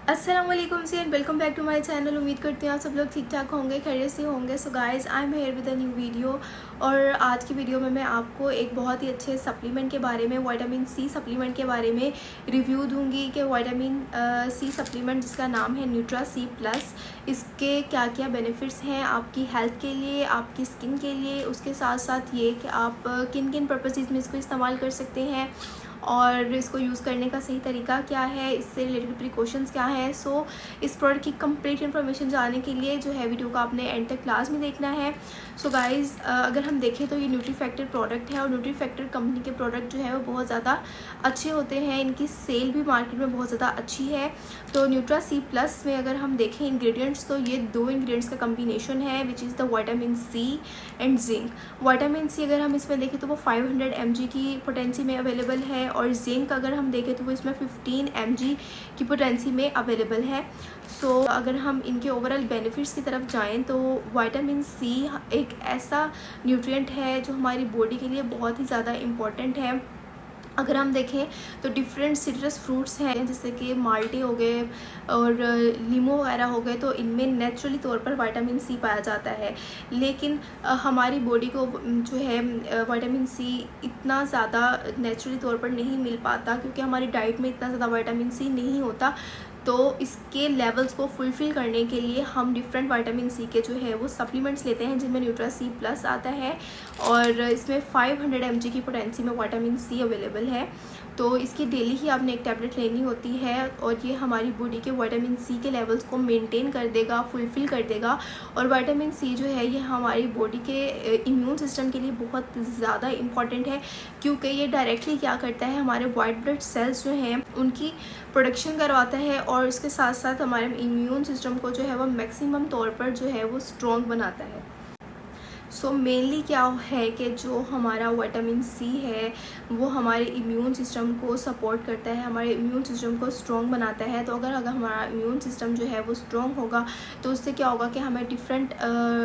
अस्सलाम वालेकुम सी and welcome back to my channel. उम्मीद करती हूँ आप सब लोग ठीक ठाक होंगे, खैरियत से होंगे। So guys, I am here with a new video. और आज की वीडियो में मैं आपको एक बहुत ही अच्छे सप्लीमेंट के बारे में, विटामिन सी सप्लीमेंट के बारे में रिव्यू दूंगी कि विटामिन सी सप्लीमेंट जिसका नाम है न्यूट्रा सी प्लस, इसके क्या क्या बेनिफिट्स हैं आपकी हेल्थ के लिए, आपकी स्किन के लिए। उसके साथ साथ ये कि आप किन किन पर्पसेस में इसको इस्तेमाल कर सकते हैं और इसको यूज़ करने का सही तरीका क्या है, इससे रिलेटेड प्रिकॉशंस क्या है। सो इस प्रोडक्ट की कंप्लीट इन्फॉर्मेशन जानने के लिए जो है वीडियो को आपने एंड तक क्लास में देखना है। सो गाइज़, अगर हम देखें तो ये न्यूट्री फैक्टर प्रोडक्ट है और न्यूट्री फैक्टर कंपनी के प्रोडक्ट जो है वो बहुत ज़्यादा अच्छे होते हैं, इनकी सेल भी मार्केट में बहुत ज़्यादा अच्छी है। तो न्यूट्रा सी प्लस में अगर हम देखें इंग्रेडिएंट्स, तो ये दो इंग्रेडिएंट्स का कम्बिनेशन है which is the vitamin C and zinc. Vitamin C अगर हम इसमें देखें तो वो 500 mg की पोटेंसी में अवेलेबल है और जिंक अगर हम देखें तो वो इसमें 15 mg की पोटेंसी में अवेलेबल है। सो अगर हम इनके ओवरऑल बेनिफिट्स की तरफ जाएं तो विटामिन सी एक ऐसा न्यूट्रिएंट है जो हमारी बॉडी के लिए बहुत ही ज़्यादा इम्पॉर्टेंट है। अगर हम देखें तो डिफरेंट सिट्रस फ्रूट्स हैं जैसे कि माल्टे हो गए और लीमो वगैरह हो गए, तो इनमें नेचुरली तौर पर विटामिन सी पाया जाता है। लेकिन हमारी बॉडी को जो है विटामिन सी इतना ज़्यादा नेचुरली तौर पर नहीं मिल पाता क्योंकि हमारी डाइट में इतना ज़्यादा विटामिन सी नहीं होता। तो इसके लेवल्स को फुलफ़िल करने के लिए हम डिफरेंट विटामिन सी के जो है वो सप्लीमेंट्स लेते हैं जिनमें न्यूट्रा सी प्लस आता है और इसमें 500 mg की पोटेंसी में विटामिन सी अवेलेबल है। तो इसकी डेली ही आपने एक टैबलेट लेनी होती है और ये हमारी बॉडी के विटामिन सी के लेवल्स को मेंटेन कर देगा, फुलफ़िल कर देगा। और विटामिन सी जो है ये हमारी बॉडी के इम्यून सिस्टम के लिए बहुत ज़्यादा इम्पॉर्टेंट है क्योंकि ये डायरेक्टली क्या करता है, हमारे वाइट ब्लड सेल्स जो हैं उनकी प्रोडक्शन करवाता है और इसके साथ साथ हमारे इम्यून सिस्टम को जो है वो मैक्सिमम तौर पर जो है वो स्ट्रॉन्ग बनाता है। सो मेनली क्या है कि जो हमारा विटामिन सी है वो हमारे इम्यून सिस्टम को सपोर्ट करता है, हमारे इम्यून सिस्टम को स्ट्रॉन्ग बनाता है। तो अगर हमारा इम्यून सिस्टम जो है वो स्ट्रॉन्ग होगा तो उससे क्या होगा कि हमें डिफरेंट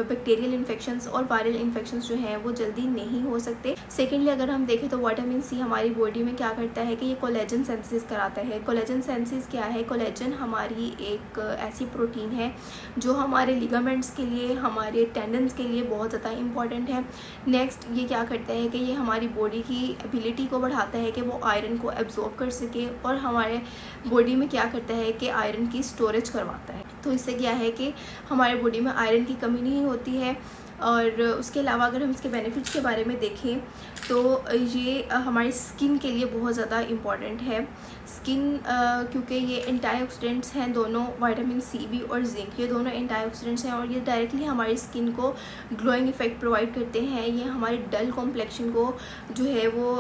बैक्टीरियल इन्फेक्शंस और वायरल इन्फेक्शंस जो हैं वो जल्दी नहीं हो सकते। सेकेंडली अगर हम देखें तो विटामिन सी हमारी बॉडी में क्या करता है कि ये कोलेजन सेंसिस कराता है। कोलेजन सेंसिस क्या है? कोलेजन हमारी एक ऐसी प्रोटीन है जो हमारे लिगामेंट्स के लिए, हमारे टेंडन्स के लिए बहुत ज़्यादा इम्पॉर्टेंट है। नेक्स्ट ये क्या करता है कि ये हमारी बॉडी की एबिलिटी को बढ़ाता है कि वो आयरन को एब्जॉर्ब कर सके और हमारे बॉडी में क्या करता है कि आयरन की स्टोरेज करवाता है। तो इससे क्या है कि हमारे बॉडी में आयरन की कमी नहीं होती है। और उसके अलावा अगर हम इसके बेनिफिट्स के बारे में देखें तो ये हमारी स्किन के लिए बहुत ज़्यादा इम्पॉर्टेंट है। स्किन क्योंकि ये एंटीऑक्सीडेंट्स हैं दोनों, विटामिन सी भी और जिंक, ये दोनों एंटीऑक्सीडेंट्स हैं और ये डायरेक्टली हमारी स्किन को ग्लोइंग इफेक्ट प्रोवाइड करते हैं। ये हमारी डल कॉम्प्लेक्शन को जो है वो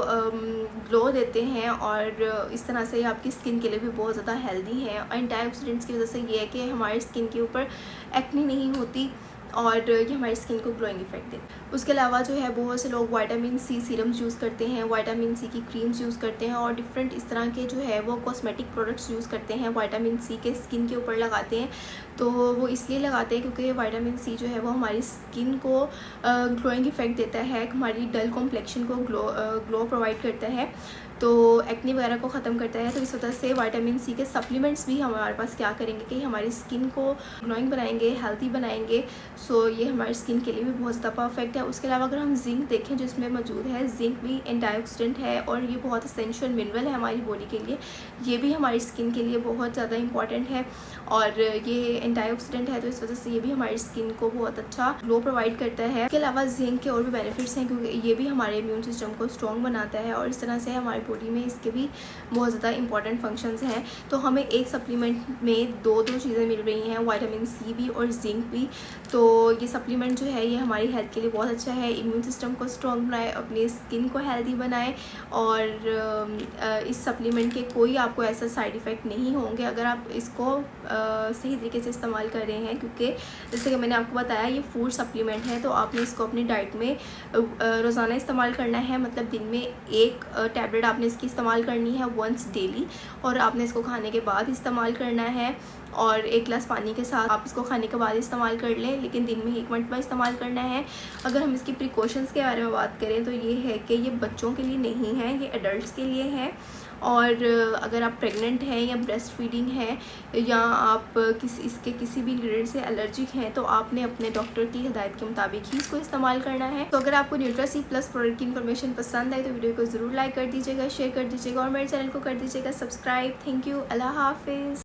ग्लो देते हैं और इस तरह से आपकी स्किन के लिए भी बहुत ज़्यादा हेल्दी है। एंटीऑक्सीडेंट्स की वजह से ये है कि हमारी स्किन के ऊपर एक्ने नहीं होती और ये हमारी स्किन को ग्लोइंग इफेक्ट देते हैं। उसके अलावा जो है बहुत से लोग विटामिन सी सीरम्स यूज़ करते हैं, विटामिन सी की क्रीम्स यूज़ करते हैं और डिफरेंट इस तरह के जो है वो कॉस्मेटिक प्रोडक्ट्स यूज़ करते हैं, विटामिन सी के स्किन के ऊपर लगाते हैं। तो वो इसलिए लगाते हैं क्योंकि विटामिन सी जो है वो हमारी स्किन को ग्लोइंग इफेक्ट देता है, हमारी डल कॉम्प्लेक्शन को ग्लो प्रोवाइड करता है, तो एक्ने वगैरह को ख़त्म करता है। तो इस वजह से विटामिन सी के सप्लीमेंट्स भी हमारे पास क्या करेंगे कि हमारी स्किन को ग्लोइंग बनाएंगे, हेल्दी बनाएंगे। सो ये हमारी स्किन के लिए भी बहुत ज़्यादा परफेक्ट है। उसके अलावा अगर हम जिंक देखें जो इसमें मौजूद है, जिंक भी एंटीऑक्सीडेंट है और ये बहुत एसेंशियल मिनरल है हमारी बॉडी के लिए। ये भी हमारी स्किन के लिए बहुत ज़्यादा इंपॉर्टेंट है और ये एंटीऑक्सीडेंट है तो इस वजह से ये भी हमारी स्किन को बहुत अच्छा ग्लो प्रोवाइड करता है। इसके अलावा जिंक के और भी बेनिफिट्स हैं क्योंकि ये भी हमारे इम्यून सिस्टम को स्ट्रॉन्ग बनाता है और इस तरह से हमारी बॉडी में इसके भी बहुत ज़्यादा इंपॉर्टेंट फंक्शंस हैं। तो हमें एक सप्लीमेंट में दो चीज़ें मिल रही हैं, विटामिन सी भी और जिंक भी। तो ये सप्लीमेंट जो है ये हमारी हेल्थ के लिए बहुत अच्छा है, इम्यून सिस्टम को स्ट्रॉन्ग बनाए, अपनी स्किन को हेल्दी बनाए और इस सप्लीमेंट के कोई आपको ऐसा साइड इफ़ेक्ट नहीं होंगे अगर आप इसको सही तरीके से इस्तेमाल कर रहे हैं। क्योंकि जैसे कि मैंने आपको बताया ये फूड सप्लीमेंट है तो आपने इसको अपनी डाइट में रोज़ाना इस्तेमाल करना है, मतलब दिन में एक टैबलेट आपने इसकी इस्तेमाल करनी है वंस डेली और आपने इसको खाने के बाद इस्तेमाल करना है और 1 गिलास पानी के साथ आप इसको खाने के बाद इस्तेमाल कर लें, लेकिन दिन में 1 मरतबा इस्तेमाल करना है। अगर हम इसकी प्रिकॉशंस के बारे में बात करें तो ये है कि ये बच्चों के लिए नहीं है, ये एडल्ट्स के लिए है और अगर आप प्रेग्नेंट हैं या ब्रेस्ट फीडिंग है या आप इसके किसी भी इंग्रेडिएंट से एलर्जिक हैं तो आपने अपने डॉक्टर की हिदायत के मुताबिक ही इसको इस्तेमाल करना है। तो अगर आपको न्यूट्रासी प्लस प्रोडक्ट की इन्फॉर्मेशन पसंद आए तो वीडियो को ज़रूर लाइक कर दीजिएगा, शेयर कर दीजिएगा और मेरे चैनल को कर दीजिएगा सब्सक्राइब। थैंक यू, अल्लाह हाफिज़।